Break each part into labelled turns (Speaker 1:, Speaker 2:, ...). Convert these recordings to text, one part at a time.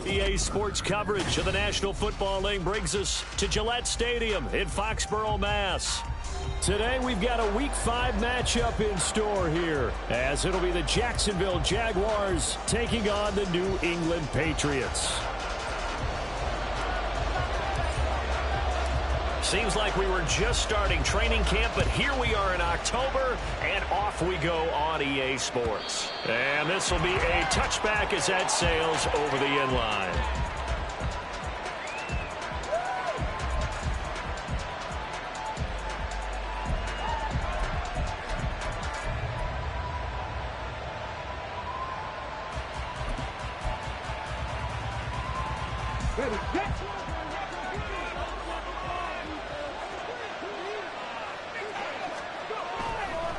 Speaker 1: EA Sports coverage of the National Football League brings us to Gillette Stadium in Foxborough, Mass. Today we've got a Week 5 matchup in store here, as it'll be the Jacksonville Jaguars taking on the New England Patriots. Seems like we were just starting training camp, but here we are in October, and off we go on EA Sports. And this will be a touchback as that sails over the end line.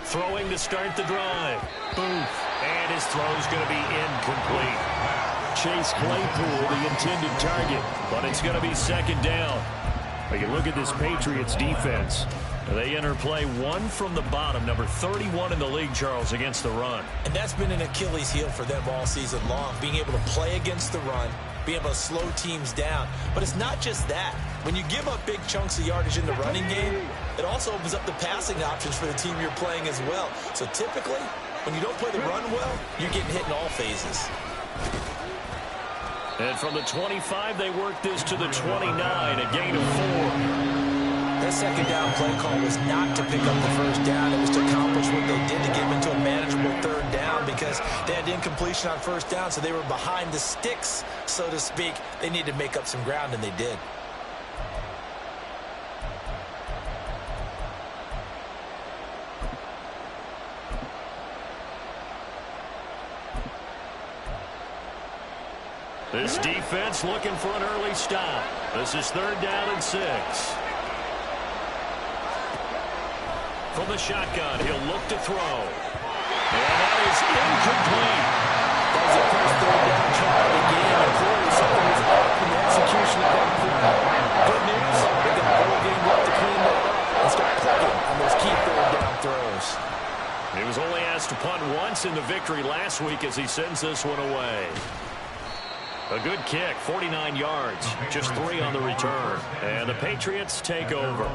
Speaker 1: Throwing to start the drive. Booth. And his throw's going to be incomplete. Chase Claypool, the intended target, but it's going to be second down. But you look at this Patriots defense. They enter play one from the bottom, number 31 in the league, Charles, against the run.
Speaker 2: And that's been an Achilles heel for them all season long, being able to play against the run, being able to slow teams down. But it's not just that. When you give up big chunks of yardage in the running game, it also opens up the passing options for the team you're playing as well. So typically, when you don't play the run well, you're getting hit in all phases.
Speaker 1: And from the 25, they work this to the 29, a gain of 4.
Speaker 2: That second down play call was not to pick up the first down. It was to accomplish what they did to get them into a manageable third down because they had incompletion on first down, so they were behind the sticks, so to speak. They needed to make up some ground, and they did.
Speaker 1: This defense looking for an early stop. This is 3rd down and 6. From the shotgun, he'll look to throw. And that is incomplete.
Speaker 2: That was the first 3rd down try of the game, and clearly something was off in the execution of that play. Good news, they've got a whole game left to clean that up and start clicking on those key 3rd down throws.
Speaker 1: He was only asked to punt once in the victory last week as he sends this one away. A good kick, 49 yards, just 3 on the return. And the Patriots take over.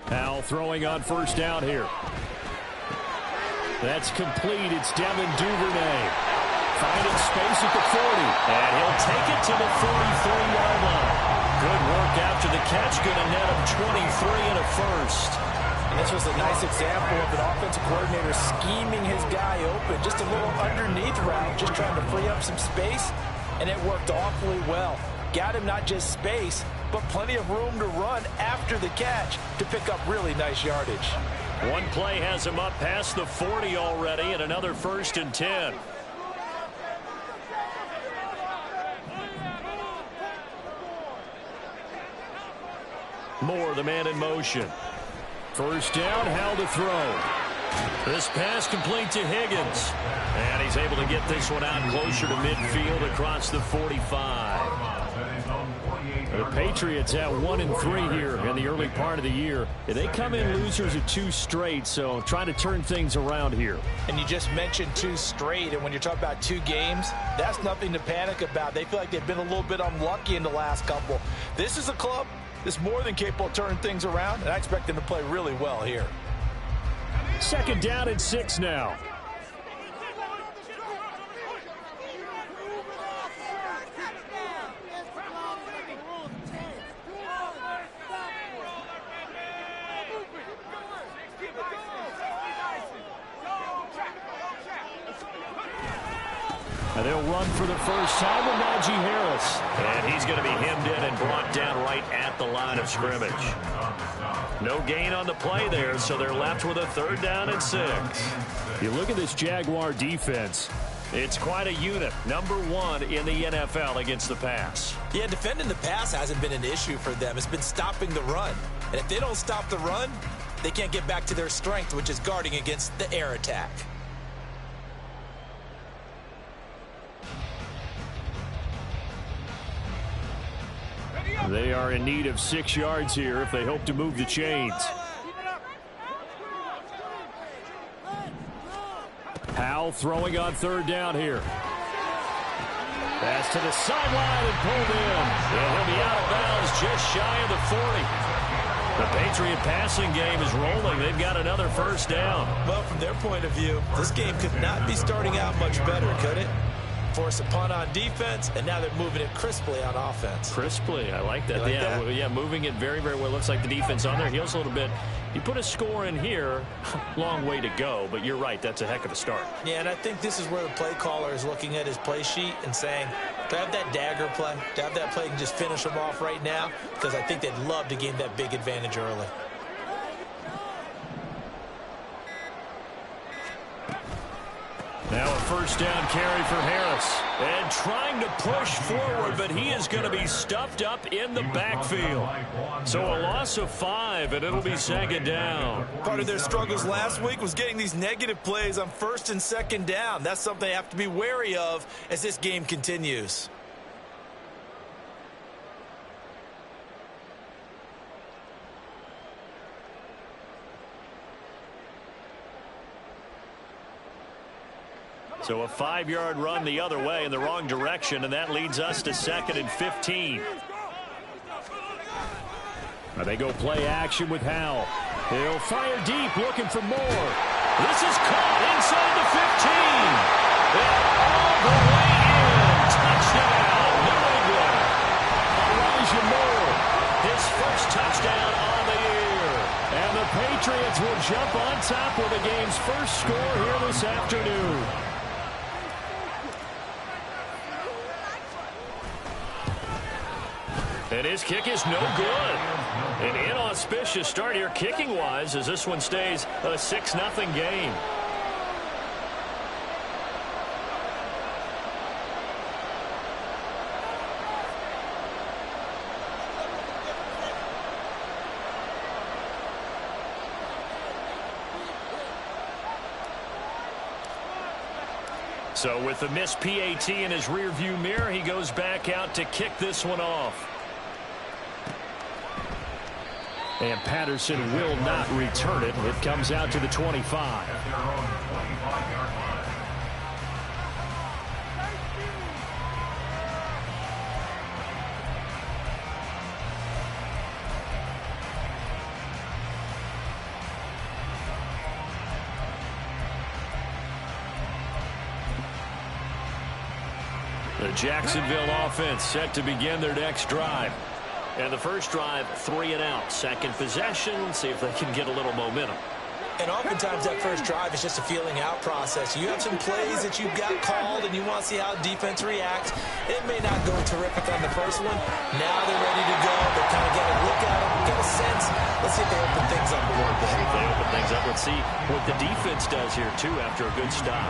Speaker 1: Now throwing on first down here. That's complete. It's Devin Duvernay. Finding space at the 40. And he'll take it to the 43-yard line. Good work after the catch. Going to net him 23 and a first.
Speaker 2: And this was a nice example of an offensive coordinator scheming his guy open. Just a little underneath route, just trying to free up some space. And it worked awfully well. Got him not just space, but plenty of room to run after the catch to pick up really nice yardage.
Speaker 1: One play has him up past the 40 already, and another 1st and 10. Moore, the man in motion. First down, how to throw. This pass complete to Higgins. And he's able to get this one out closer to midfield across the 45. The Patriots have 1-3 here in the early part of the year. They come in losers of 2 straight, so trying to turn things around here.
Speaker 2: And you just mentioned 2 straight, and when you're talking about 2 games, that's nothing to panic about. They feel like they've been a little bit unlucky in the last couple. This is a club that's more than capable of turning things around, and I expect them to play really well here.
Speaker 1: 2nd down and 6 now. And they'll run for the first time with Najee Harris. And he's going to be hemmed in and brought down right at the line of scrimmage. No gain on the play there, so they're left with a 3rd down and 6. You look at this Jaguar defense. It's quite a unit. Number 1 in the NFL against the pass.
Speaker 2: Yeah, defending the pass hasn't been an issue for them. It's been stopping the run. And if they don't stop the run, they can't get back to their strength, which is guarding against the air attack.
Speaker 1: They are in need of 6 yards here if they hope to move the chains. Howell throwing on 3rd down here. Pass to the sideline and pulled in. And he'll be out of bounds just shy of the 40. The Patriot passing game is rolling. They've got another 1st down.
Speaker 2: Well, from their point of view, this game could not be starting out much better, could it? Force a punt on defense, and now they're moving it crisply on offense.
Speaker 1: Crisply, I like that.
Speaker 2: You like that?
Speaker 1: Yeah, moving it very, very well. Looks like the defense on their heels a little bit. You put a score in here, long way to go, but you're right, that's a heck of a start.
Speaker 2: Yeah, and I think this is where the play caller is looking at his play sheet and saying, do I have that dagger play? Do I have that play and just finish them off right now? Because I think they'd love to gain that big advantage early.
Speaker 1: Now a 1st down carry for Harris. And trying to push forward, but he is going to be stuffed up in the backfield. So a loss of 5, and it'll be 2nd down.
Speaker 2: Part of their struggles last week was getting these negative plays on 1st and 2nd down. That's something they have to be wary of as this game continues.
Speaker 1: So a 5-yard run the other way in the wrong direction, and that leads us to 2nd and 15. Now they go play action with Howell. He'll fire deep, looking for more. This is caught inside the 15. And all the way in. Touchdown, New England. Elijah Moore, his 1st touchdown on the year. And the Patriots will jump on top with the game's 1st score here this afternoon. And his kick is no good. An inauspicious start here kicking-wise as this one stays a 6-0 game. So with the missed PAT in his rearview mirror, he goes back out to kick this one off. And Patterson will not return it. It comes out to the 25. The Jacksonville offense set to begin their next drive. And the first drive, 3 and out. Second possession, see if they can get a little momentum.
Speaker 2: And oftentimes that first drive is just a feeling out process. You have some plays that you've got called and you want to see how defense reacts. It may not go terrific on the first one. Now they're ready to go. They're kind of getting a look at it, get a sense. Let's see if they open things up a little bit.
Speaker 1: If they open things up, let's see what the defense does here, too, after a good stop.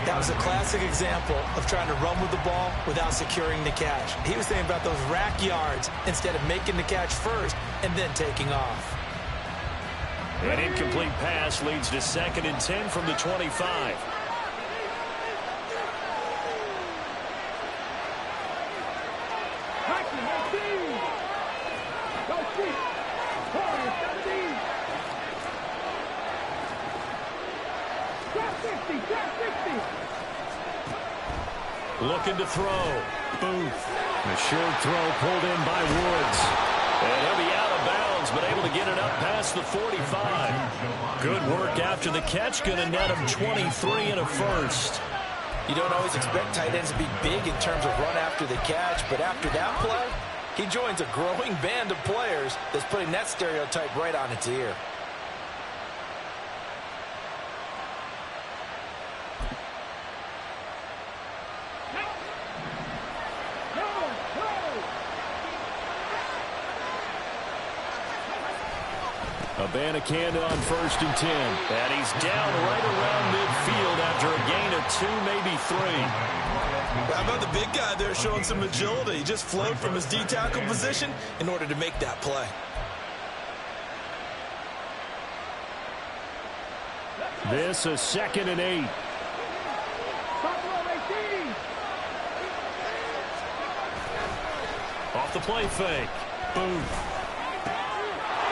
Speaker 2: That was a classic example of trying to run with the ball without securing the catch. He was thinking about those rack yards instead of making the catch first and then taking off.
Speaker 1: An incomplete pass leads to 2nd and 10 from the 25. Looking to throw. Booth. A short throw pulled in by Woods. And he'll be out of bounds, but able to get it up past the 45. Good work after the catch. Going to net him 23 and a first.
Speaker 2: You don't always expect tight ends to be big in terms of run after the catch, but after that play, he joins a growing band of players that's putting that stereotype right on its ear.
Speaker 1: A Abanikanda on 1st and 10. And he's down right around midfield after a gain of 2, maybe 3.
Speaker 2: How about the big guy there showing some agility? He just flowed from his D-tackle position in order to make that play.
Speaker 1: This is 2nd and 8. Off the play fake. Booth.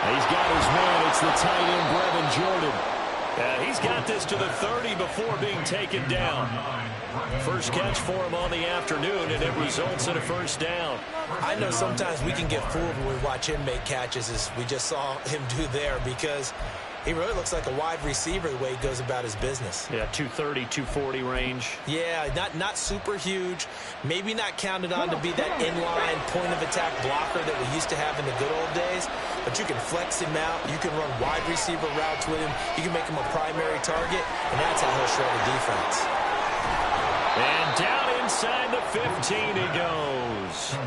Speaker 1: He's got his man. It's the tight end, Brevin Jordan. He's got this to the 30 before being taken down. First catch for him on the afternoon, and it results in a 1st down.
Speaker 2: I know sometimes we can get fooled when we watch him make catches, as we just saw him do there, because he really looks like a wide receiver the way he goes about his business.
Speaker 1: Yeah, 230, 240 range.
Speaker 2: Yeah, not super huge. Maybe not counted on to be that inline point-of-attack blocker that we used to have in the good old days. But you can flex him out. You can run wide receiver routes with him. You can make him a primary target, and that's how he'll shred a defense.
Speaker 1: And down inside the 15 he goes.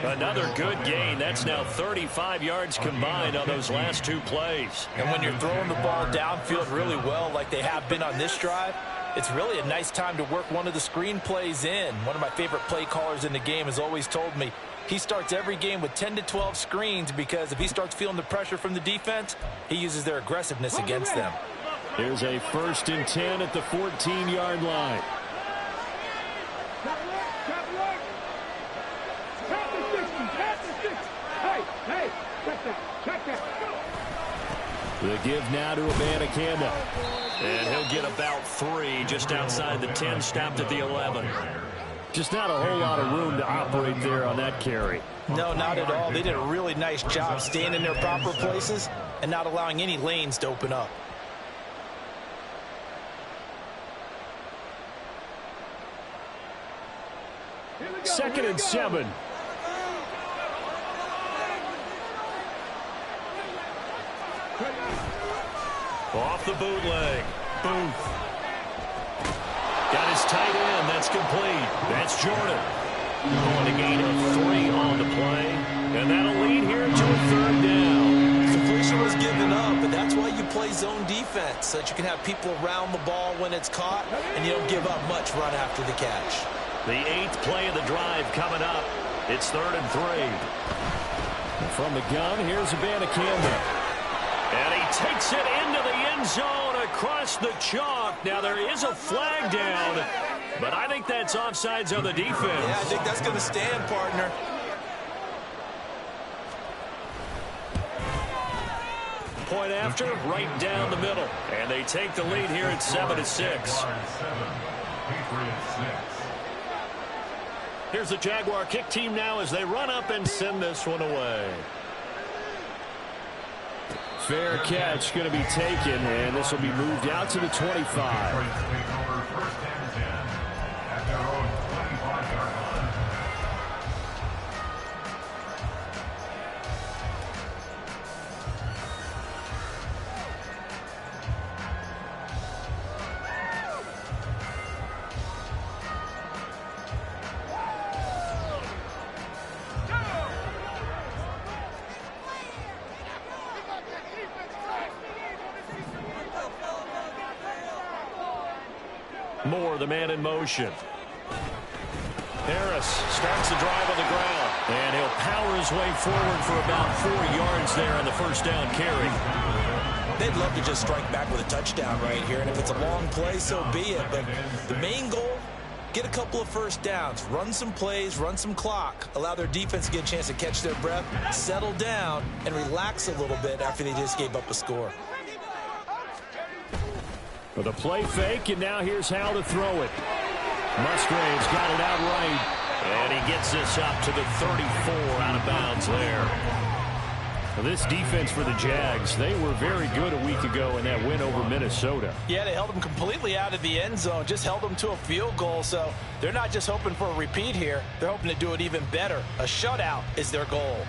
Speaker 1: Another good gain. That's now 35 yards combined on those last 2 plays.
Speaker 2: And when you're throwing the ball downfield really well like they have been on this drive, it's really a nice time to work one of the screen plays in. One of my favorite play callers in the game has always told me he starts every game with 10 to 12 screens, because if he starts feeling the pressure from the defense, he uses their aggressiveness against them.
Speaker 1: Here's a 1st and 10 at the 14-yard line. The give now to Abanikanda. And he'll get about 3 just outside the 10, stopped at the 11. Just not a whole lot of room to operate there on that carry.
Speaker 2: No, not at all. They did a really nice job staying in their proper places and not allowing any lanes to open up.
Speaker 1: Second and 7. Off the bootleg. Booth. Got his tight end. That's complete. That's Jordan. On a gain of 3 on the play. And that'll lead here to a 3rd down.
Speaker 2: Completion was given up, but that's why you play zone defense, so that you can have people around the ball when it's caught, and you don't give up much run after the catch.
Speaker 1: The 8th play of the drive coming up. It's 3rd and 3. From the gun, here's Abanikanda. And he takes it into the end zone across the chalk. Now, there is a flag down, but I think that's offsides on the defense.
Speaker 2: Yeah, I think that's going to stand, partner.
Speaker 1: Point after, right down the middle. And they take the lead here at 7-6. Here's the Jaguar kick team now as they run up and send this one away. Fair catch going to be taken, and this will be moved out to the 25. Moore, the man in motion. Harris starts the drive on the ground, and he'll power his way forward for about 4 yards there on the 1st down carry.
Speaker 2: They'd love to just strike back with a touchdown right here, and if it's a long play, so be it. But the main goal, get a couple of 1st downs, run some plays, run some clock, allow their defense to get a chance to catch their breath, settle down, and relax a little bit after they just gave up a score.
Speaker 1: The play fake, and now here's how to throw it. Musgrave's got it out right, and he gets this up to the 34 out of bounds there. Well, this defense for the Jags, they were very good a week ago in that win over Minnesota.
Speaker 2: Yeah, they held them completely out of the end zone, just held them to a field goal, so they're not just hoping for a repeat here. They're hoping to do it even better. A shutout is their goal.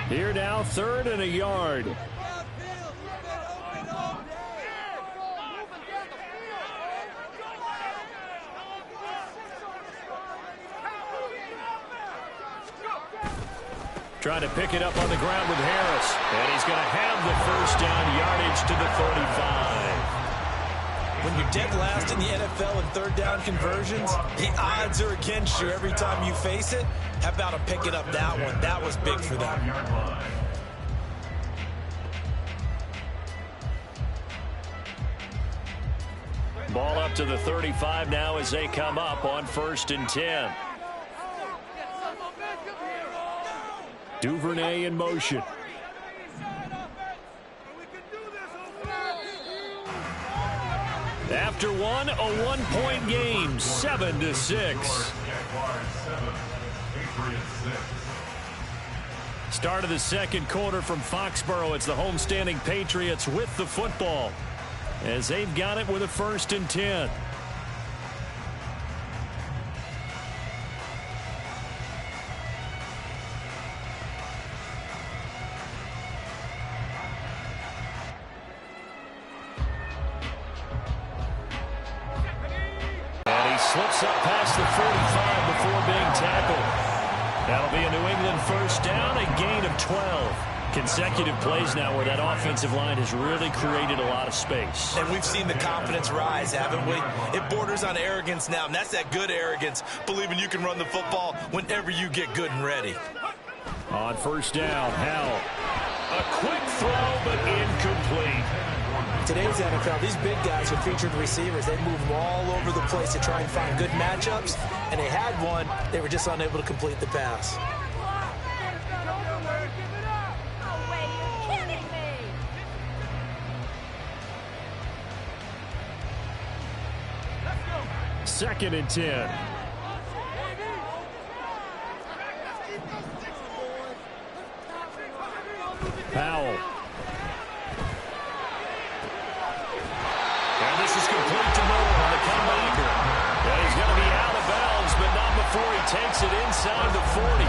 Speaker 1: Here now, 3rd and a yard. Trying to pick it up on the ground with Harris. And he's going to have the first down, yardage to the 35.
Speaker 2: When you're dead last in the NFL in third down conversions, the odds are against you every time you face it. How about him picking up that one? That was big for them.
Speaker 1: Ball up to the 35 now as they come up on 1st and 10. Duvernay in motion. After one, a 1-point game, 7-6. Start of the second quarter from Foxborough. It's the homestanding Patriots with the football, as they've got it with a 1st and 10. And he slips up past the 45 before being tackled. That'll be a New England first down, a gain of 12. Consecutive plays now where that offensive line has really created a lot of space.
Speaker 2: And we've seen the confidence rise, haven't we? It borders on arrogance now, and that's that good arrogance, believing you can run the football whenever you get good and ready.
Speaker 1: On 1st down, Howell. A quick throw, but incomplete.
Speaker 2: Today's NFL, these big guys are featured receivers. They move them all over the place to try and find good matchups, and they had one. They were just unable to complete the pass.
Speaker 1: Second and 10. Powell. And this is complete to Moore on the comebacker. And he's going to be out of bounds, but not before he takes it inside the 40.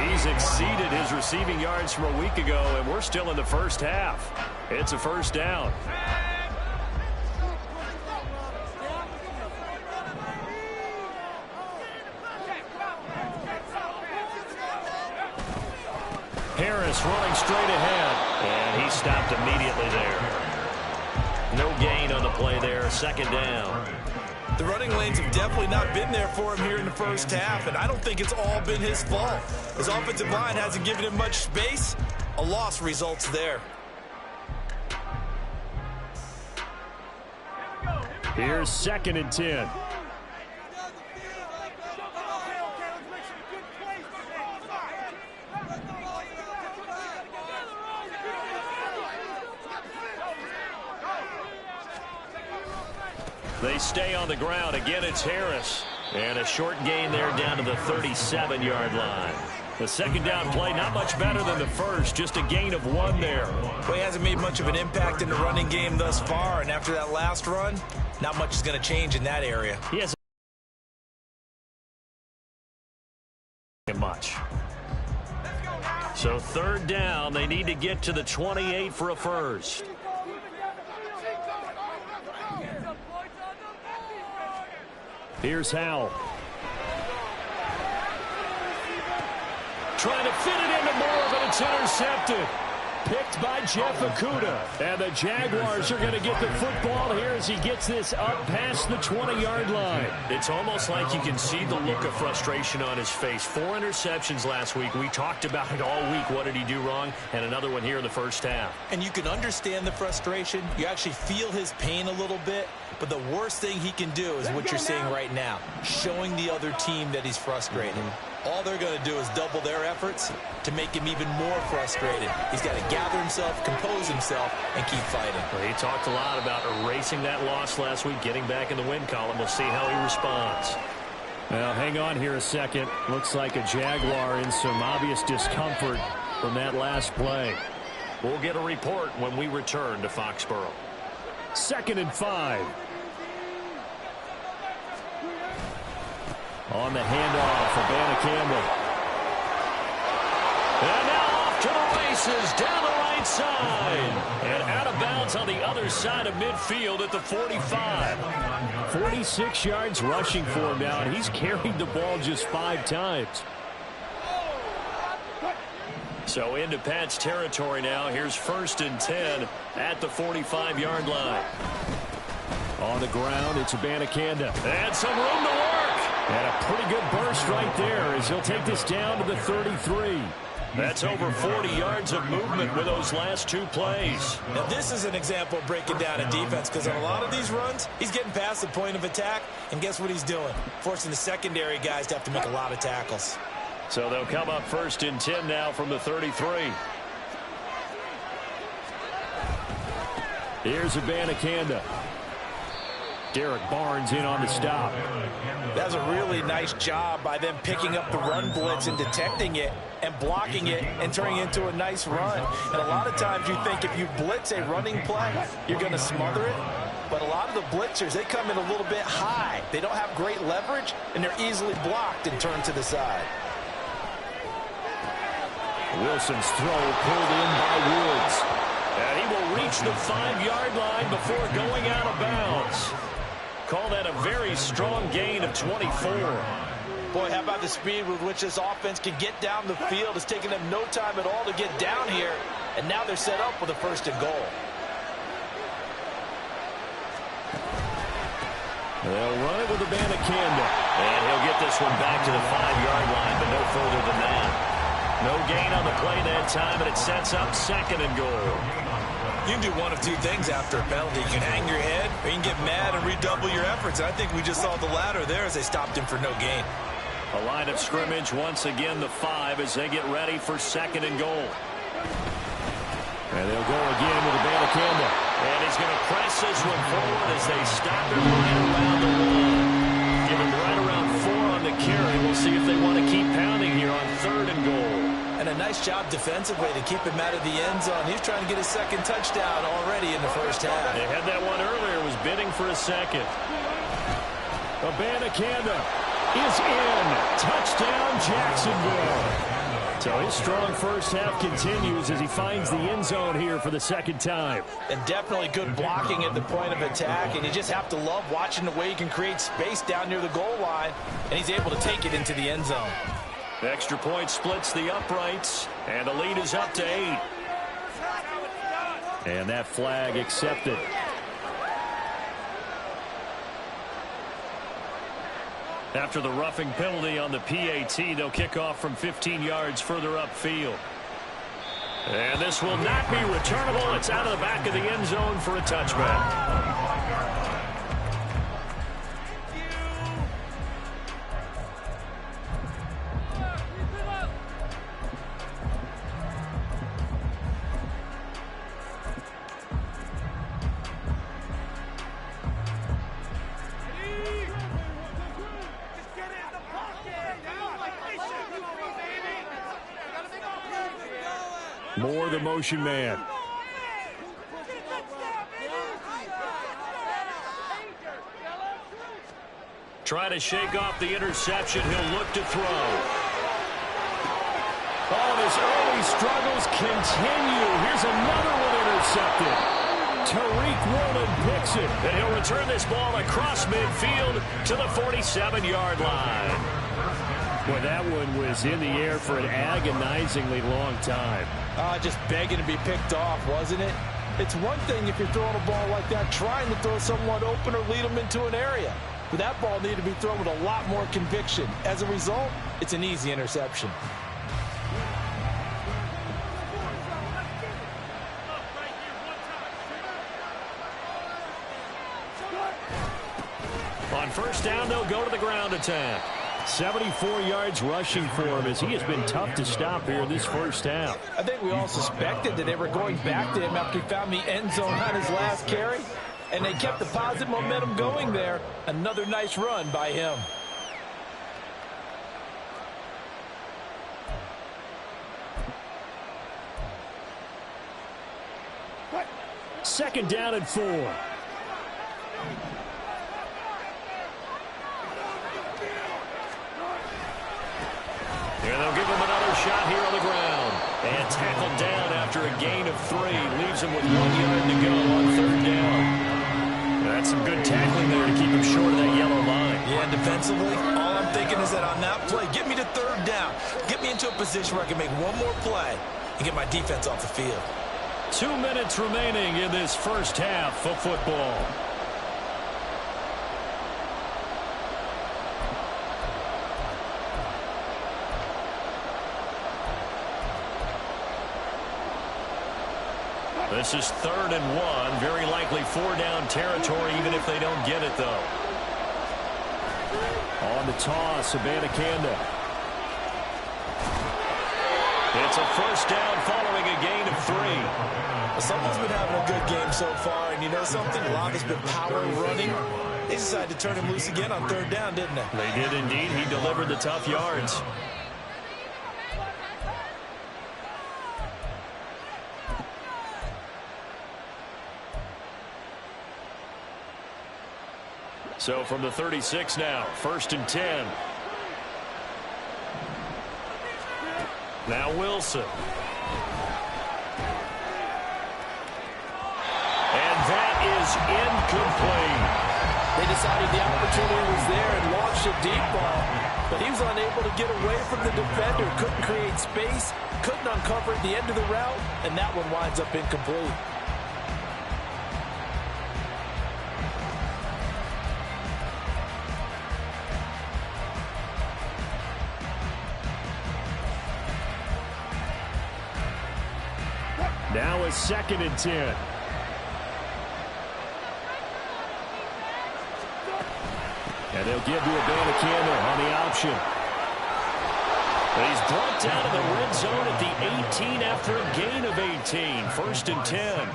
Speaker 1: He's exceeded his receiving yards from a week ago, and we're still in the first half. It's a first down. Harris running straight ahead, and he stopped immediately there. No gain on the play there, 2nd down.
Speaker 2: The running lanes have definitely not been there for him here in the first half, and I don't think it's all been his fault. His offensive line hasn't given him much space. A loss results there.
Speaker 1: Here's 2nd and 10. They stay on the ground. Again, it's Harris. And a short gain there down to the 37-yard line. The 2nd down play, not much better than the first. Just a gain of 1 there.
Speaker 2: Well, he hasn't made much of an impact in the running game thus far. And after that last run, not much is going to change in that area.
Speaker 1: He hasn't much. So 3rd down, they need to get to the 28 for a first. Here's Howell. Trying to fit it into Moore, but it's intercepted. Picked by Jeff Okudah. And the Jaguars are going to get the football here as he gets this up past the 20-yard line. It's almost like you can see the look of frustration on his face. 4 interceptions last week. We talked about it all week. What did he do wrong? And another one here in the first half.
Speaker 2: And you can understand the frustration. You actually feel his pain a little bit. But the worst thing he can do is what you're seeing right now, showing the other team that he's frustrated. All they're going to do is double their efforts to make him even more frustrated. He's got to gather himself, compose himself, and keep fighting.
Speaker 1: Well, he talked a lot about erasing that loss last week, getting back in the win column. We'll see how he responds. Well, hang on here a second. Looks like a Jaguar in some obvious discomfort from that last play. We'll get a report when we return to Foxborough. 2nd and 5. On the handoff for Campbell. And now off to the races down the right side. And out of bounds on the other side of midfield at the 45. 46 yards rushing for him now, and he's carried the ball just 5 times. So into Pat's territory now. Here's 1st and 10 at the 45-yard line. On the ground, it's Abanikanda. And some room to work. And a pretty good burst right there as he'll take this down to the 33. That's over 40 yards of movement with those last 2 plays.
Speaker 2: Now, this is an example of breaking down a defense, because on a lot of these runs, he's getting past the point of attack, and guess what he's doing? Forcing the secondary guys to have to make a lot of tackles.
Speaker 1: So they'll come up 1st and 10 now from the 33. Here's Abanikanda. Derek Barnes in on the stop.
Speaker 2: That was a really nice job by them picking up the run blitz and detecting it and blocking it and turning it into a nice run. And a lot of times you think if you blitz a running play, you're going to smother it. But a lot of the blitzers, they come in a little bit high. They don't have great leverage, and they're easily blocked and turned to the side.
Speaker 1: Wilson's throw pulled in by Woods. And he will reach the 5-yard line before going out of bounds. Call that a very strong gain of 24.
Speaker 2: Boy, how about the speed with which this offense can get down the field? It's taken them no time at all to get down here, and now they're set up with a 1st and goal.
Speaker 1: They'll run it with Abanikanda. And he'll get this one back to the 5-yard line, but no further than that. No gain on the play that time, and it sets up 2nd and goal.
Speaker 2: You can do one of 2 things after a penalty. You can hang your head, or you can get mad and redouble your efforts. I think we just saw the latter there as they stopped him for no gain.
Speaker 1: A line of scrimmage, once again the 5 as they get ready for 2nd and goal. And they'll go again with Abanikanda. And he's going to press this one forward as they stop him right around the line. Give him right around 4 on the carry. We'll see if they want to keep pounding here on 3rd and goal.
Speaker 2: And a nice job defensively to keep him out of the end zone. He's trying to get his 2nd touchdown already in the 1st half.
Speaker 1: They had that one earlier, was bidding for a 2nd. Abanikanda is in. Touchdown, Jacksonville. So his strong 1st half continues as he finds the end zone here for the 2nd time.
Speaker 2: And definitely good blocking at the point of attack. And you just have to love watching the way he can create space down near the goal line. And he's able to take it into the end zone.
Speaker 1: The extra point splits the uprights, and the lead is up to 8. And that flag accepted. After the roughing penalty on the PAT, they'll kick off from 15 yards further upfield. And this will not be returnable. It's out of the back of the end zone for a touchback. Moore, the motion man. Try to shake off the interception. He'll look to throw. Oh, his early struggles continue. Here's another one intercepted. Tariq Woolen picks it, and he'll return this ball across midfield to the 47-yard line. Boy, that one was in the air for an agonizingly long time.
Speaker 2: Just begging to be picked off, wasn't it? It's one thing if you're throwing a ball like that, trying to throw someone open or lead them into an area. But that ball needed to be thrown with a lot more conviction. As a result, it's an easy interception.
Speaker 1: On 1st down, they'll go to the ground attack. 74 yards rushing for him as he has been tough to stop here in this 1st half.
Speaker 2: I think we all suspected that they were going back to him after he found the end zone on his last carry. And they kept the positive momentum going there. Another nice run by him.
Speaker 1: Second down and 4. And they'll give him another shot here on the ground. And tackled down after a gain of 3. Leaves him with 1 yard to go on 3rd down. That's some good tackling there to keep him short of that yellow line.
Speaker 2: Yeah, defensively, all thinking is that on that play, get me to third down. Get me into a position where I can make one more play and get my defense off the field.
Speaker 1: 2 minutes remaining in this first half of football. This is 3rd and 1. Very likely 4-down territory, even if they don't get it, though. On the toss, Abanikanda. It's a first down following a gain of 3.
Speaker 2: Someone's been having a good game so far, and you know something? A lot has been power running. They decided to turn him loose again on 3rd down, didn't they?
Speaker 1: They did indeed. He delivered the tough yards. So from the 36 now, 1st and 10. Now Wilson. And that is incomplete.
Speaker 3: They decided the opportunity was there and launched a deep ball, but he was unable to get away from the defender, couldn't create space, couldn't uncover the end of the route, and that one winds up incomplete.
Speaker 1: Now a 2nd and 10. And they'll give to Abanikanda on the option. And he's brought down to the red zone at the 18 after a gain of 18. 1st and 10.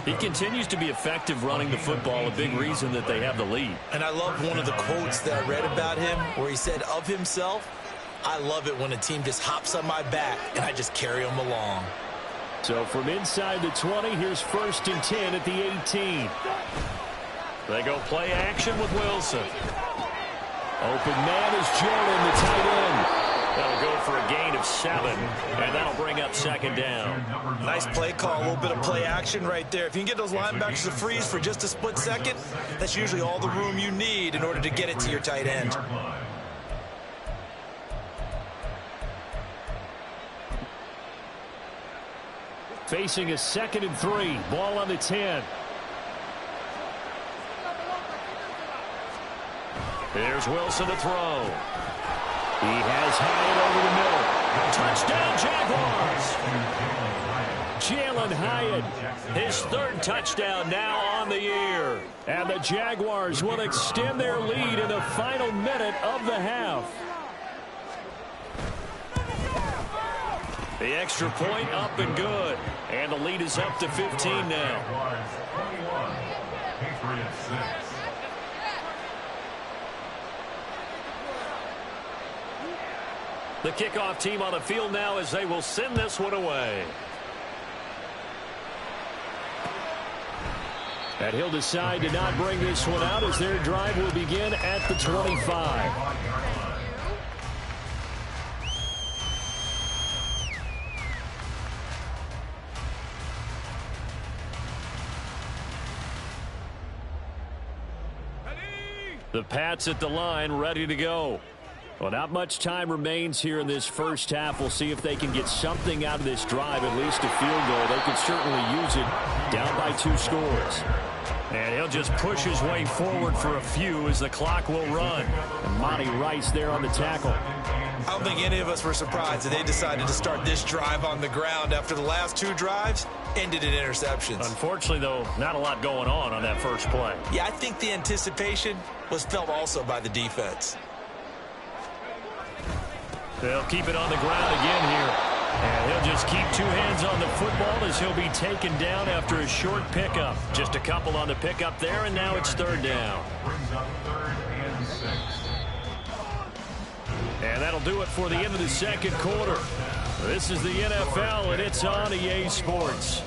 Speaker 1: He continues to be effective running the football, a big reason that they have the lead.
Speaker 2: And I love one of the quotes that I read about him where he said of himself, "I love it when a team just hops on my back and I just carry them along."
Speaker 1: So from inside the 20, here's 1st and 10 at the 18. They go play action with Wilson. Open man is Jordan, the tight end. That'll go for a gain of 7, and that'll bring up 2nd down.
Speaker 2: Nice play call, a little bit of play action right there. If you can get those linebackers to freeze for just a split second, that's usually all the room you need in order to get it to your tight end.
Speaker 1: Facing a 2nd and 3. Ball on the 10. There's Wilson to throw. He has Hyatt over the middle. Touchdown, Jaguars! Jalen Hyatt, his 3rd touchdown now on the year. And the Jaguars will extend their lead in the final minute of the half. The extra point up and good. And the lead is up to 15 now. The kickoff team on the field now as they will send this one away. And he'll decide to not bring this one out as their drive will begin at the 25. The Pats at the line, ready to go. Well, not much time remains here in this first half. We'll see if they can get something out of this drive, at least a field goal. They could certainly use it down by 2 scores. And he'll just push his way forward for a few as the clock will run. And Monty Rice there on the tackle.
Speaker 2: I don't think any of us were surprised that they decided to start this drive on the ground after the last 2 drives ended in interceptions.
Speaker 1: Unfortunately, though, not a lot going on that first play.
Speaker 2: Yeah, I think the anticipation was felt also by the defense.
Speaker 1: They'll keep it on the ground again here. And he'll just keep 2 hands on the football as he'll be taken down after a short pickup. Just a couple on the pickup there, and now it's 3rd down. And that'll do it for the end of the second quarter. This is the NFL, and it's on EA Sports.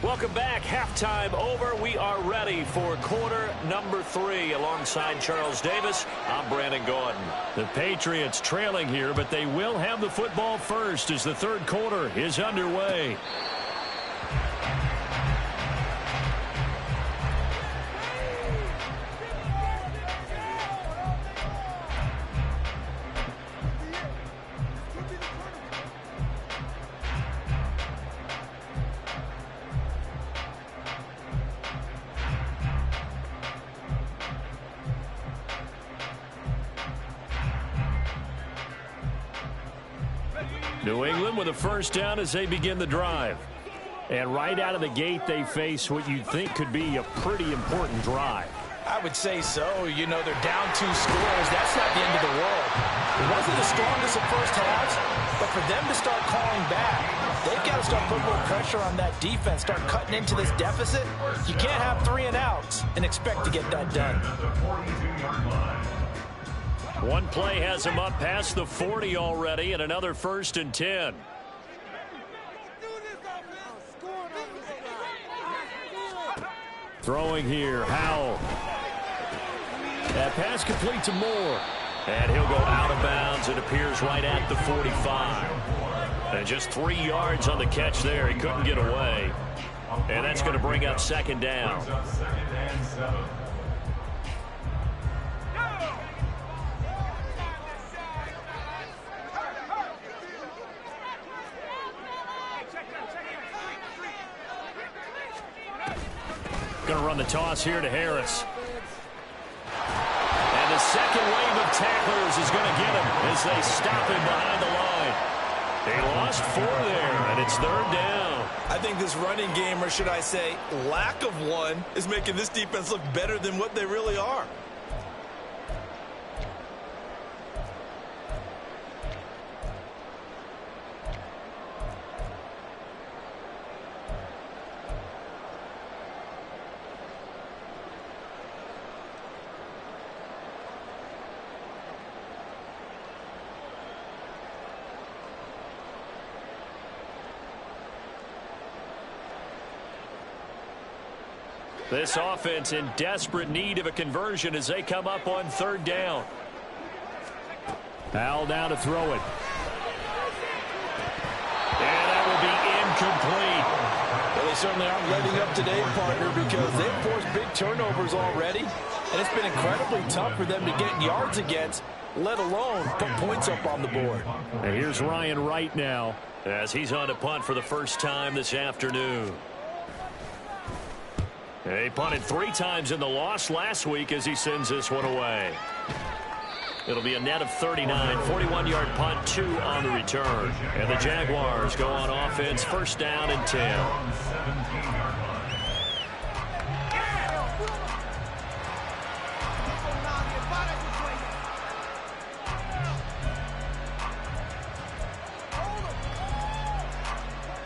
Speaker 1: Welcome back. Halftime over. We are ready for quarter number 3. Alongside Charles Davis, I'm Brandon Gaudin. The Patriots trailing here, but they will have the football first as the third quarter is underway. New England with a first down as they begin the drive. And right out of the gate, they face what you'd think could be a pretty important drive.
Speaker 3: I would say so. You know, they're down 2 scores. That's not the end of the world. It wasn't the strongest of first halves, but for them to start calling back, they've got to start putting more pressure on that defense, start cutting into this deficit. You can't have 3 and outs and expect to get that done.
Speaker 1: One play has him up past the 40 already, and another 1st and 10. Throwing here, Howell. That pass complete to Moore. And he'll go out of bounds. It appears right at the 45. And just 3 yards on the catch there. He couldn't get away. And that's going to bring up 2nd down. Going to run the toss here to Harris. And the second wave of tacklers is going to get him as they stop him behind the line. They lost 4 there, and it's 3rd down.
Speaker 2: I think this running game, or should I say lack of one, is making this defense look better than what they really are.
Speaker 1: This offense in desperate need of a conversion as they come up on 3rd down. Howell down to throw it. And that will be incomplete.
Speaker 3: Well, they certainly aren't letting up today, partner, because they've forced big turnovers already. And it's been incredibly tough for them to get yards against, let alone put points up on the board.
Speaker 1: And here's Ryan Wright now as he's on to punt for the first time this afternoon. He punted 3 times in the loss last week as he sends this one away. It'll be a net of 39, 41-yard punt, 2 on the return. And the Jaguars go on offense, 1st down and 10.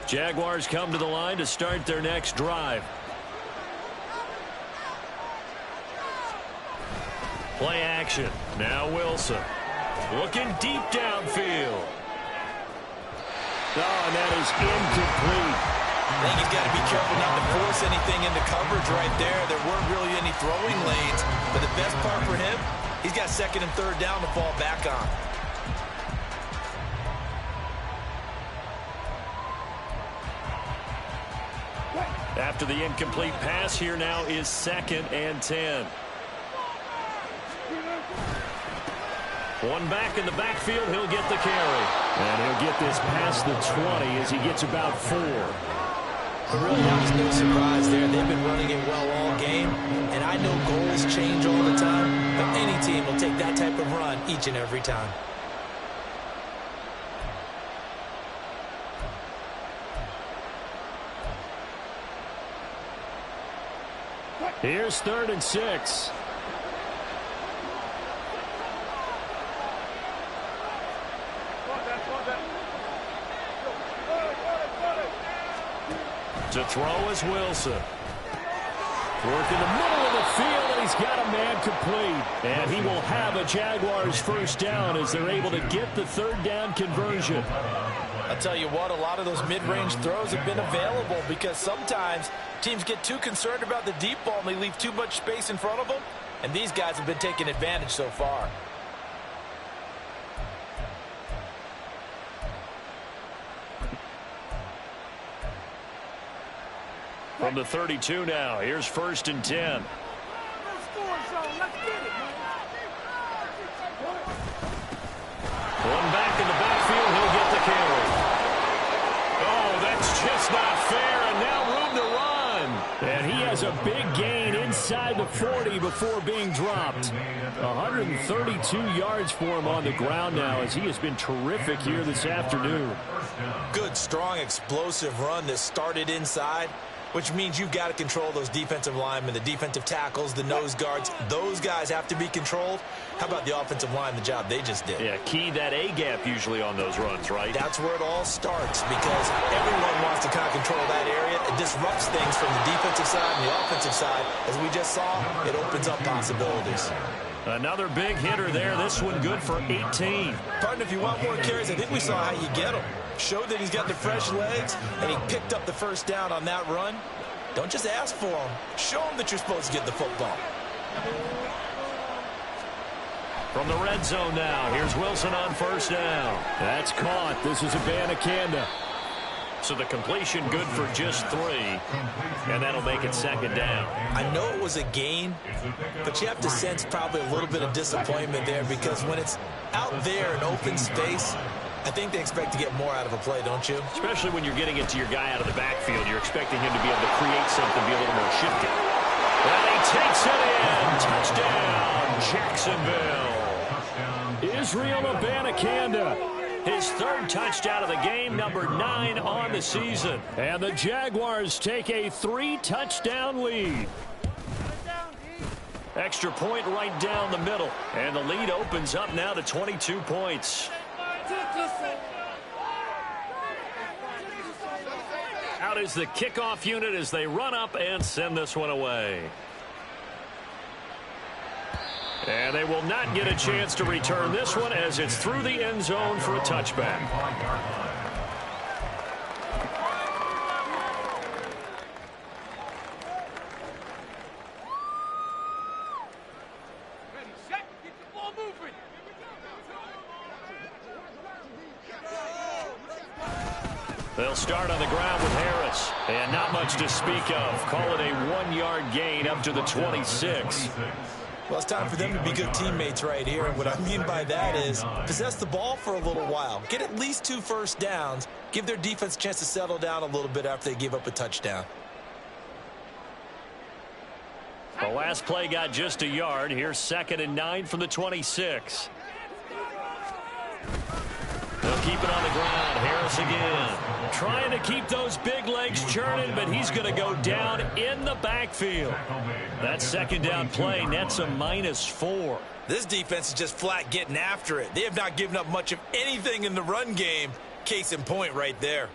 Speaker 1: Jaguars come to the line to start their next drive. Play action. Now Wilson. Looking deep downfield. Oh, and that is incomplete.
Speaker 2: I think he's got to be careful not to force anything into coverage right there. There weren't really any throwing lanes. But the best part for him, he's got 2nd and 3rd down to fall back on.
Speaker 1: After the incomplete pass, here now is 2nd and 10. One back in the backfield, he'll get the carry. And he'll get this past the 20 as he gets about 4.
Speaker 2: But really, that was no surprise there. They've been running it well all game. And I know goals change all the time, but any team will take that type of run each and every time.
Speaker 1: Here's 3rd and 6. To throw is Wilson. Work in the middle of the field, and he's got a man complete. And he will have a Jaguars 1st down as they're able to get the 3rd down conversion.
Speaker 3: I'll tell you what, a lot of those mid-range throws have been available because sometimes teams get too concerned about the deep ball and they leave too much space in front of them, and these guys have been taking advantage so far.
Speaker 1: From the 32 now, here's 1st and 10. One back in the backfield, he'll get the carry. Oh, that's just not fair, and now room to run. And he has a big gain inside the 40 before being dropped. 132 yards for him on the ground now, as he has been terrific here this afternoon.
Speaker 2: Good, strong, explosive run that started inside, which means you've got to control those defensive linemen, the defensive tackles, the nose guards. Those guys have to be controlled. How about the offensive line, the job they just did?
Speaker 1: Yeah, key that A-gap usually on those runs, right?
Speaker 2: That's where it all starts because everyone wants to kind of control that area. It disrupts things from the defensive side and the offensive side. As we just saw, it opens up possibilities.
Speaker 1: Another big hitter there. This one good for 18.
Speaker 2: Partner, if you want more carries, I think we saw how you get him. Showed that he's got the fresh legs, and he picked up the first down on that run. Don't just ask for him. Show him that you're supposed to get the football.
Speaker 1: From the red zone now, here's Wilson on 1st down. That's caught. This is Abanikanda. So the completion good for just 3, and that'll make it 2nd down.
Speaker 2: I know it was a gain, but you have to sense probably a little bit of disappointment there because when it's out there in open space, I think they expect to get more out of a play, don't you?
Speaker 1: Especially when you're getting it to your guy out of the backfield. You're expecting him to be able to create something, be a little more shifty. And he takes it in. Touchdown, Jacksonville. Israel Abanikanda. His 3rd touchdown of the game, number 9 on the season. And the Jaguars take a 3-touchdown lead. Extra point right down the middle. And the lead opens up now to 22 points. Out is the kickoff unit as they run up and send this one away. And they will not get a chance to return this one as it's through the end zone for a touchback. They'll start on the ground with Harris. And not much to speak of. Call it a 1-yard gain up to the 26.
Speaker 2: Well, it's time for them to be good teammates right here. And what I mean by that is possess the ball for a little while. Get at least 2 first downs. Give their defense a chance to settle down a little bit after they give up a touchdown.
Speaker 1: The last play got just a yard. Here's 2nd and 9 from the 26. They'll keep it on the ground. Harris again. Trying to keep those big legs churning, but he's going to go down in the backfield. That 2nd down play nets a -4.
Speaker 2: This defense is just flat getting after it. They have not given up much of anything in the run game. Case in point right there.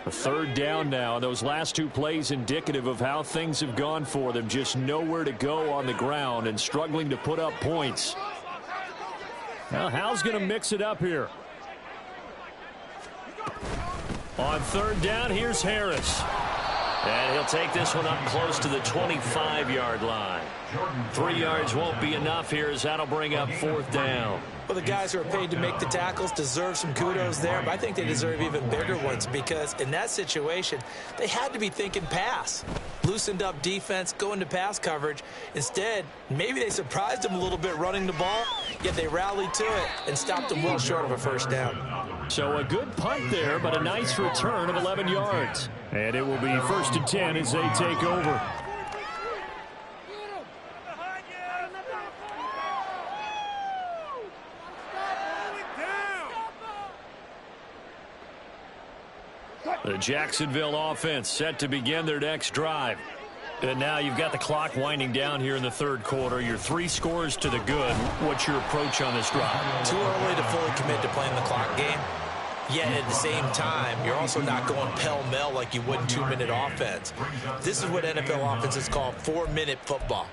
Speaker 1: A 3rd down now. Those last 2 plays indicative of how things have gone for them. Just nowhere to go on the ground and struggling to put up points. Now, Hal's going to mix it up here. On 3rd down, here's Harris. And he'll take this one up close to the 25-yard line. 3 yards won't be enough here as that'll bring up 4th down.
Speaker 2: Well, the guys who are paid to make the tackles deserve some kudos there, but I think they deserve even bigger ones because in that situation, they had to be thinking pass. Loosened up defense, going to pass coverage. Instead, maybe they surprised them a little bit running the ball, yet they rallied to it and stopped them well short of a 1st down.
Speaker 1: So a good punt there, but a nice return of 11 yards. And it will be 1st and 10 as they take over. The Jacksonville offense set to begin their next drive. And now you've got the clock winding down here in the 3rd quarter. Your 3 scores to the good. What's your approach on this drive?
Speaker 2: Too early to fully commit to playing the clock game. Yet at the same time, you're also not going pell-mell like you would in 2-minute offense. This is what NFL offenses call 4-minute football.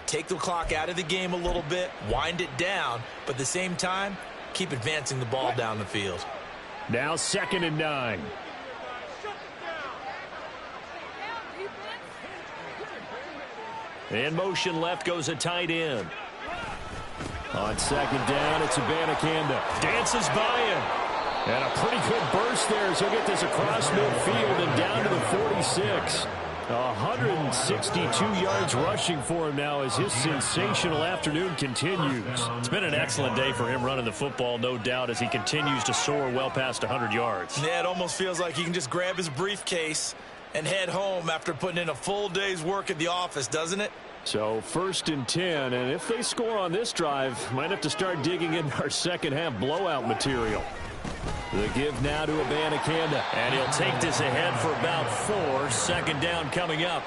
Speaker 2: Take the clock out of the game a little bit, wind it down, but at the same time, keep advancing the ball down the field.
Speaker 1: Now 2nd and 9. In motion left goes a tight end. On 2nd down, it's Abanikanda. Dances by him. And a pretty good burst there as he'll get this across midfield and down to the 46. 162 yards rushing for him now as his sensational afternoon continues. It's been an excellent day for him running the football, no doubt, as he continues to soar well past 100 yards.
Speaker 2: Yeah, it almost feels like he can just grab his briefcase and head home after putting in a full day's work at the office, doesn't it?
Speaker 1: So 1st and 10, and if they score on this drive, might have to start digging in our second half blowout material. The give now to Abanikanda, and he'll take this ahead for about 4. 2nd down coming up.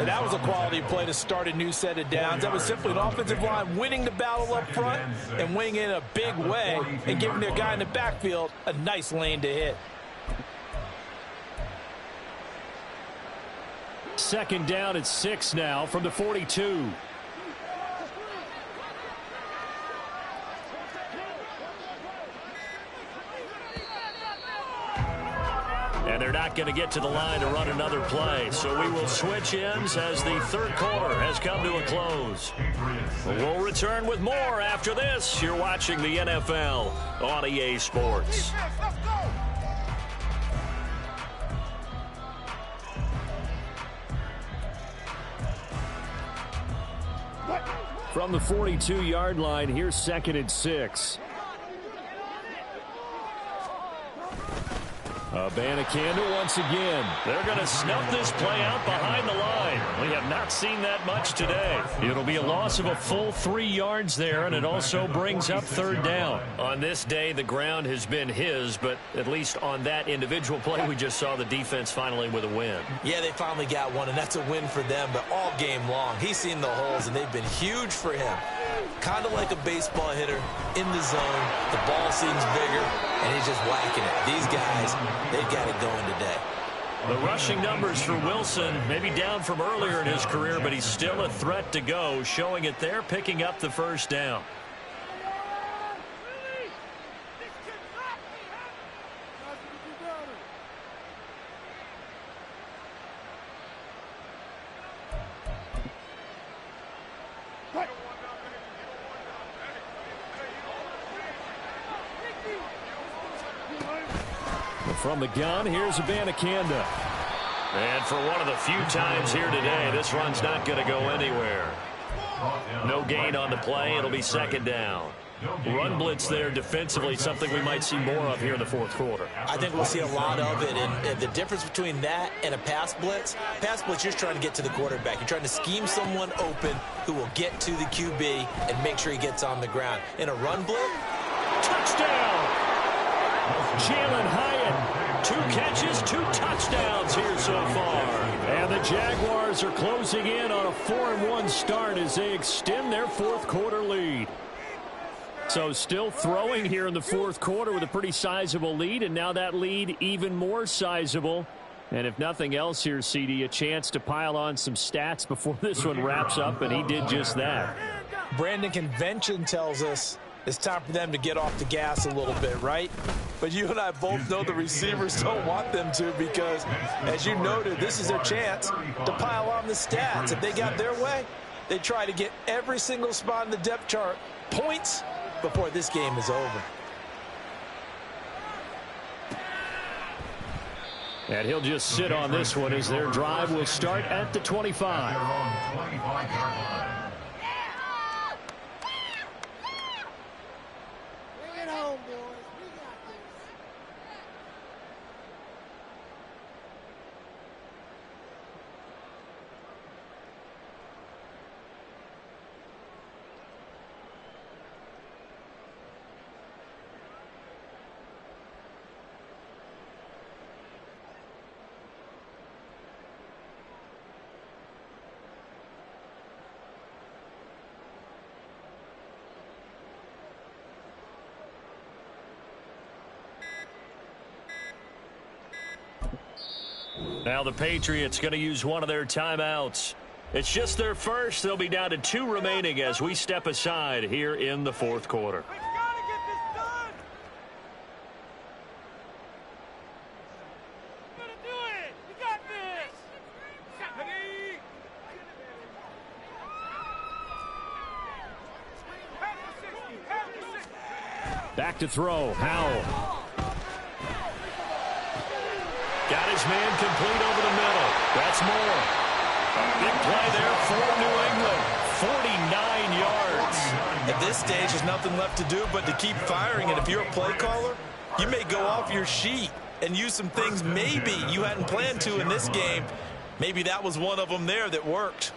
Speaker 3: And that was a quality play to start a new set of downs. That was simply an offensive line winning the battle up front and winning in a big way and giving their guy in the backfield a nice lane to hit.
Speaker 1: 2nd down at 6 now from the 42. And they're not going to get to the line to run another play. So we will switch ends as the 3rd quarter has come to a close. We'll return with more after this. You're watching the NFL on EA Sports. From the 42-yard line, here's 2nd and 6. Abanikanda once again. They're going to snuff this play out behind the line. We have not seen that much today. It'll be a loss of a full 3 yards there, and it also brings up 3rd down. On this day, the ground has been his, but at least on that individual play, we just saw the defense finally with a win.
Speaker 2: Yeah, they finally got one, and that's a win for them, but all game long, he's seen the holes, and they've been huge for him. Kind of like a baseball hitter in the zone. The ball seems bigger, and he's just whacking it. These guys, they've got it going today.
Speaker 1: The rushing numbers for Wilson, maybe down from earlier in his career, but he's still a threat to go, showing it there, picking up the 1st down. From the gun, here's Abanikanda. And for one of the few times here today, this run's not going to go anywhere. No gain on the play. It'll be 2nd down. Run blitz there defensively, something we might see more of here in the 4th quarter.
Speaker 2: I think we'll see a lot of it, and the difference between that and a pass blitz, you're just trying to get to the quarterback. You're trying to scheme someone open who will get to the QB and make sure he gets on the ground. In a run blitz,
Speaker 1: touchdown! Jalen Hyatt, 2 catches, 2 touchdowns here so far. And the Jaguars are closing in on a 4-1 start as they extend their 4th quarter lead. So still throwing here in the 4th quarter with a pretty sizable lead, and now that lead even more sizable. And if nothing else here, CD, a chance to pile on some stats before this one wraps up, and he did just that.
Speaker 3: Brandon, convention tells us it's time for them to get off the gas a little bit, right? But you and I both know the receivers don't want them to because, as you noted, this is their chance to pile on the stats. If they got their way, they try to get every single spot in the depth chart points before this game is over.
Speaker 1: And he'll just sit on this one as their drive will start at the 25. Now the Patriots going to use one of their timeouts. It's just their first. They'll be down to 2 remaining as we step aside here in the 4th quarter. Back to throw. Howell. Got his man complete over the middle. That's Moore. A big play there for New England. 49 yards.
Speaker 2: At this stage, there's nothing left to do but to keep firing. And if you're a play caller, you may go off your sheet and use some things maybe you hadn't planned to in this game. Maybe that was one of them there that worked.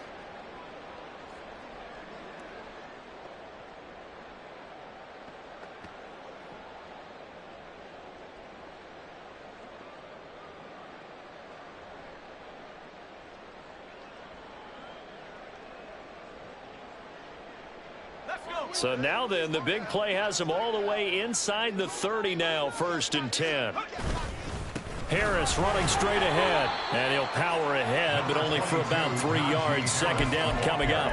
Speaker 1: So now then, the big play has him all the way inside the 30 now, 1st and 10. Harris running straight ahead, and he'll power ahead, but only for about 3 yards. 2nd down coming up.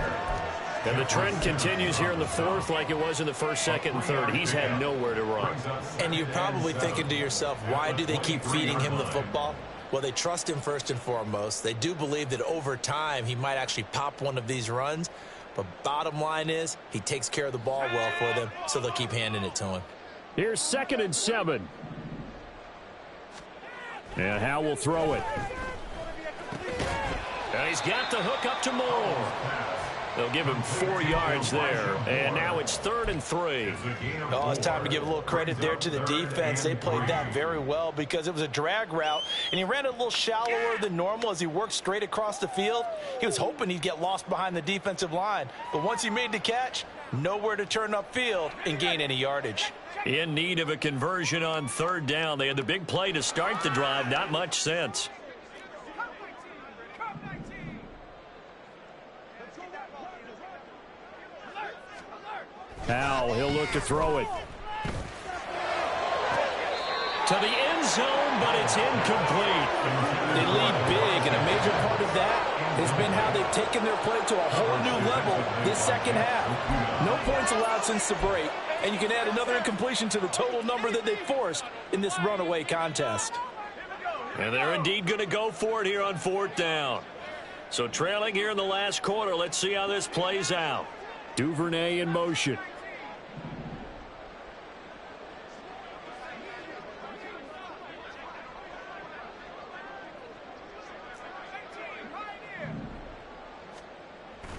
Speaker 1: And the trend continues here in the 4th like it was in the 1st, 2nd, and 3rd. He's had nowhere to run.
Speaker 2: And you're probably thinking to yourself, why do they keep feeding him the football? Well, they trust him first and foremost. They do believe that over time he might actually pop one of these runs. But bottom line is, he takes care of the ball well for them, so they'll keep handing it to him.
Speaker 1: Here's 2nd and 7. And Howell will throw it. And he's got the hook up to Moore. They'll give him 4 yards there. And now it's 3rd and 3.
Speaker 2: Oh, it's time to give a little credit there to the defense. They played that very well because it was a drag route, and he ran a little shallower than normal as he worked straight across the field. He was hoping he'd get lost behind the defensive line. But once he made the catch, nowhere to turn upfield and gain any yardage.
Speaker 1: In need of a conversion on 3rd down. They had the big play to start the drive. Not much sense. Howell, he'll look to throw it. To the end zone, but it's incomplete.
Speaker 3: They lead big, and a major part of that has been how they've taken their play to a whole new level this 2nd half. No points allowed since the break, and you can add another incompletion to the total number that they forced in this runaway contest.
Speaker 1: And they're indeed going to go for it here on 4th down. So trailing here in the last quarter, let's see how this plays out. Duvernay in motion.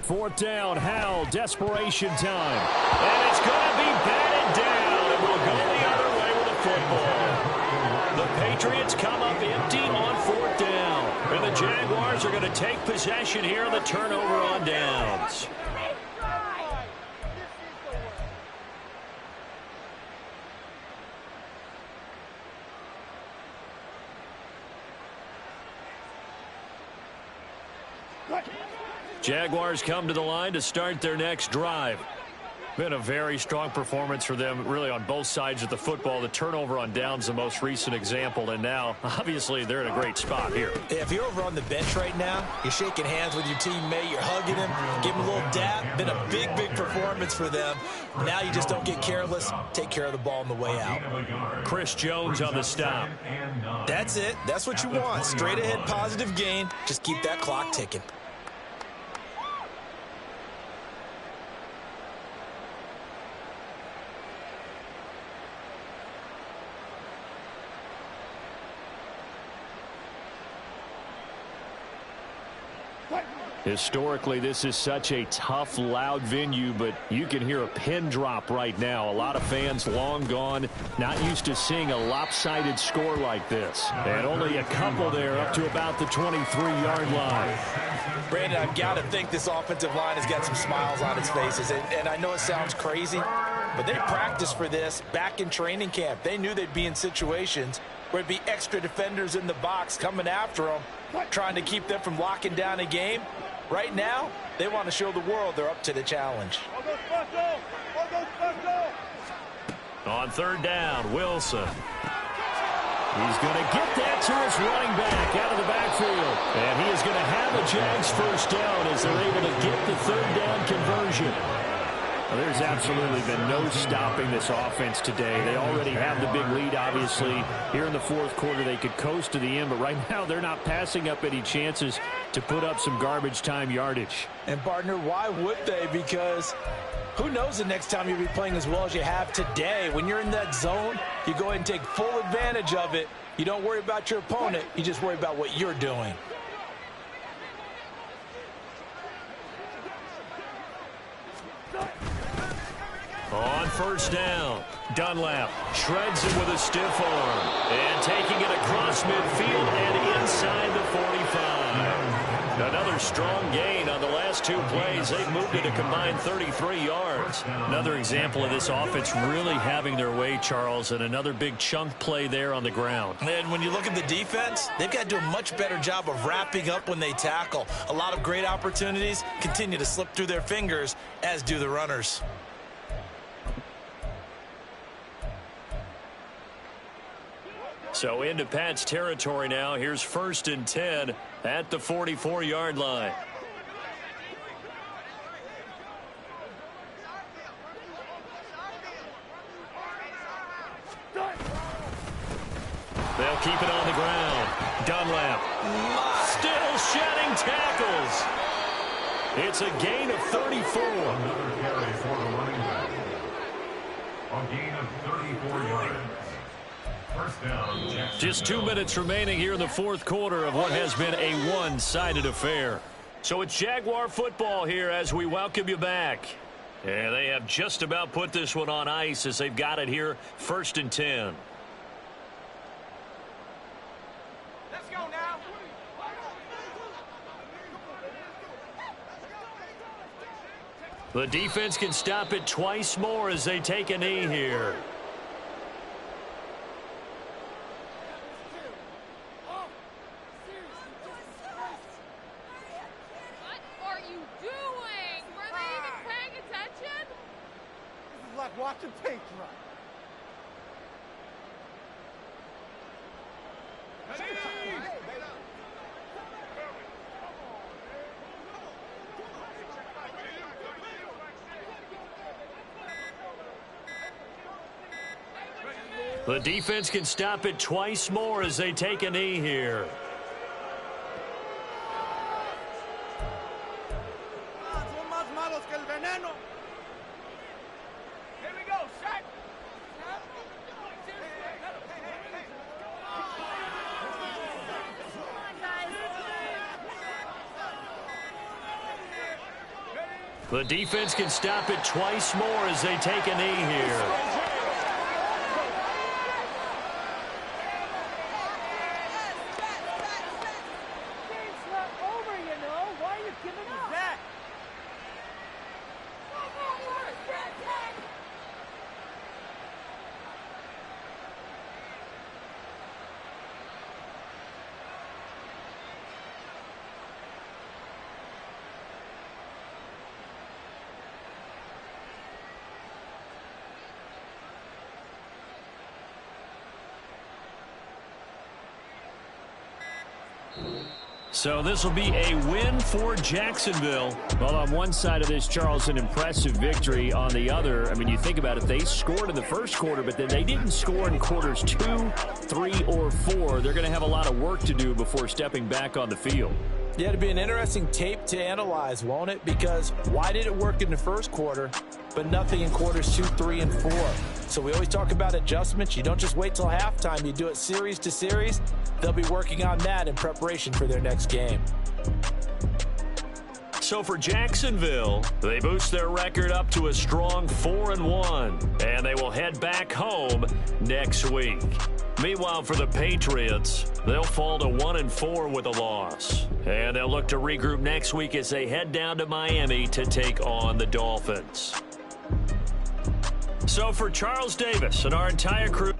Speaker 1: Fourth down, Howell, desperation time. And it's going to be batted down, and we'll go the other way with the football. The Patriots come up empty on 4th down. And the Jaguars are going to take possession here on the turnover on downs. Jaguars come to the line to start their next drive. Been a very strong performance for them, really, on both sides of the football. The turnover on downs, the most recent example, and now, obviously, they're in a great spot here.
Speaker 2: If you're over on the bench right now, you're shaking hands with your teammate, you're hugging him, giving him a little dap. Been a big, big performance for them. Now you just don't get careless. Take care of the ball on the way out.
Speaker 1: Chris Jones on the stop.
Speaker 2: That's it. That's what you want. Straight ahead, positive gain. Just keep that clock ticking.
Speaker 1: Historically, this is such a tough, loud venue, but you can hear a pin drop right now. A lot of fans long gone, not used to seeing a lopsided score like this. And only a couple there up to about the 23-yard line.
Speaker 2: Brandon, I've got to think this offensive line has got some smiles on its faces. And I know it sounds crazy, but they practiced for this back in training camp. They knew they'd be in situations where it'd be extra defenders in the box coming after them, trying to keep them from locking down a game. Right now, they want to show the world they're up to the challenge.
Speaker 1: On 3rd down, Wilson. He's going to get that to his running back out of the backfield. And he is going to have a Jags 1st down as they're able to get the 3rd down conversion. Well, there's absolutely been no stopping this offense today. They already have the big lead, obviously. Here in the fourth quarter, they could coast to the end, but right now they're not passing up any chances to put up some garbage time yardage.
Speaker 3: And, partner, why would they? Because who knows the next time you'll be playing as well as you have today. When you're in that zone, you go ahead and take full advantage of it. You don't worry about your opponent. You just worry about what you're doing.
Speaker 1: On first down, Dunlap shreds it with a stiff arm. And taking it across midfield and inside the 45. Another strong gain on the last two plays. They've moved it a combined 33 yards. Another example of this offense really having their way, Charles, and another big chunk play there on the ground.
Speaker 2: And when you look at the defense, they've got to do a much better job of wrapping up when they tackle. A lot of great opportunities continue to slip through their fingers, as do the runners.
Speaker 1: So into Pat's territory now. Here's 1st and 10 at the 44-yard line. They'll keep it on the ground. Dunlap still shedding tackles. It's a gain of 34.
Speaker 4: Another carry for the running back. A gain of 34 yards. First down.
Speaker 1: Just 2 minutes remaining here in the fourth quarter of what has been a one-sided affair. So it's Jaguar football here as we welcome you back. And they have just about put this one on ice as they've got it here, 1st and 10.
Speaker 5: Let's go now.
Speaker 1: The defense can stop it twice more as they take a knee here.
Speaker 5: Watch the paint dry.
Speaker 1: The defense can stop it twice more as they take a knee here. The defense can stop it twice more as they take a knee here.
Speaker 5: Game's not over, you know. Why are you giving up? That?
Speaker 1: So this will be a win for Jacksonville. Well, on one side of this, Charles, an impressive victory. On the other, I mean, you think about it, they scored in the first quarter, but then they didn't score in quarters 2, 3, or 4. They're going to have a lot of work to do before stepping back on the field.
Speaker 3: Yeah, it'll be an interesting tape to analyze, won't it? Because why did it work in the first quarter, but nothing in quarters 2, 3, and 4? So we always talk about adjustments. You don't just wait till halftime. You do it series to series. They'll be working on that in preparation for their next game.
Speaker 1: So for Jacksonville, they boost their record up to a strong 4-1, and they will head back home next week. Meanwhile, for the Patriots, they'll fall to 1-4 with a loss. And they'll look to regroup next week as they head down to Miami to take on the Dolphins. So for Charles Davis and our entire crew...